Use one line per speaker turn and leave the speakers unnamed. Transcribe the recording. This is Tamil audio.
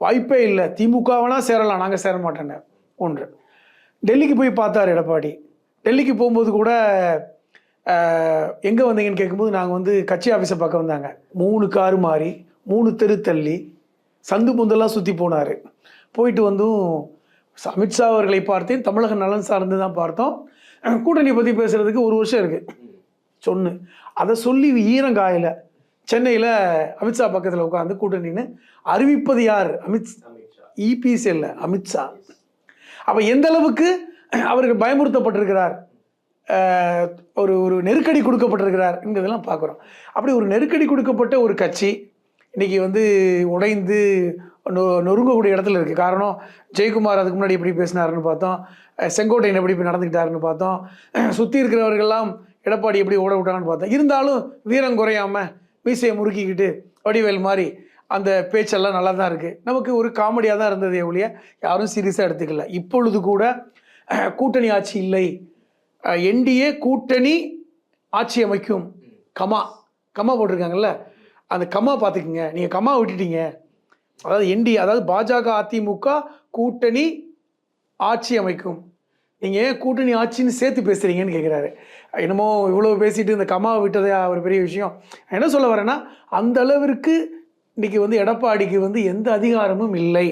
வாய்ப்பே இல்லை, திமுகவனா சேரலாம், நாங்கள் சேர மாட்டேன்னு ஒன்று. டெல்லிக்கு போய் பார்த்தார் எடப்பாடி. டெல்லிக்கு போகும்போது கூட எங்கே வந்தீங்கன்னு கேட்கும்போது நாங்கள் வந்து கட்சி ஆஃபீஸை பார்க்க வந்தாங்க. 3 காரு மாறி 3 தெரு தள்ளி சந்து பொந்தெல்லாம் சுற்றி போனார். போயிட்டு வந்தும் அமித்ஷா அவர்களை பார்த்தேன், தமிழக நலன் சார்ந்து தான் பார்த்தோம், கூட்டணி பற்றி பேசுகிறதுக்கு 1 வருஷம் இருக்குது சொன்னு. அதை சொல்லி ஈரங்காயில் சென்னையில் அமித்ஷா பக்கத்தில் உட்காந்து கூட்டணின்னு அறிவிப்பது யார்? இபிஎஸ் இல்லை, அமித்ஷா. அப்போ எந்த அளவுக்கு அவருக்கு பயமுறுத்தப்பட்டிருக்கிறார், ஒரு நெருக்கடி கொடுக்கப்பட்டிருக்கிறார் என்பதெல்லாம் பார்க்குறோம். அப்படி ஒரு நெருக்கடி கொடுக்கப்பட்ட ஒரு கட்சி இன்றைக்கி வந்து உடைந்து நொறுங்கக்கூடிய இடத்துல இருக்குது. காரணம், ஜெயக்குமார் அதுக்கு முன்னாடி எப்படி பேசினாருன்னு பார்த்தோம், செங்கோட்டையன் எப்படி நடந்துக்கிட்டாருன்னு பார்த்தோம், சுற்றி இருக்கிறவர்கள்லாம் எடப்பாடி எப்படி ஓட விட்டாங்கன்னு பார்த்தோம். இருந்தாலும் வீரம் குறையாமல் மீசையை முறுக்கிக்கிட்டு வடிவேல் மாதிரி அந்த பேச்செல்லாம் நல்லா தான் இருக்குது. நமக்கு ஒரு காமெடியாக தான் இருந்தது ஒழிய யாரும் சீரியஸாக எடுத்துக்கல. இப்பொழுது கூட கூட்டணி ஆட்சி இல்லை, என்டிஏ கூட்டணி ஆட்சி அமைக்கும், கமா போட்டிருக்காங்கல்ல, அந்த கமா பார்த்துக்குங்க. நீங்கள் கமா விட்டுட்டீங்க. அதாவது என்டிஏ, அதாவது பாஜக அதிமுக கூட்டணி ஆட்சி அமைக்கும், நீங்கள் ஏன் கூட்டணி ஆட்சின்னு சேர்த்து பேசுகிறீங்கன்னு கேட்குறாரு. என்னமோ இவ்வளோ பேசிட்டு இந்த கமாவை விட்டதே ஒரு பெரிய விஷயம். என்ன சொல்ல வரேன்னா, அந்த அளவிற்கு இன்றைக்கி வந்து எடப்பாடிக்கு வந்து எந்த அதிகாரமும் இல்லை.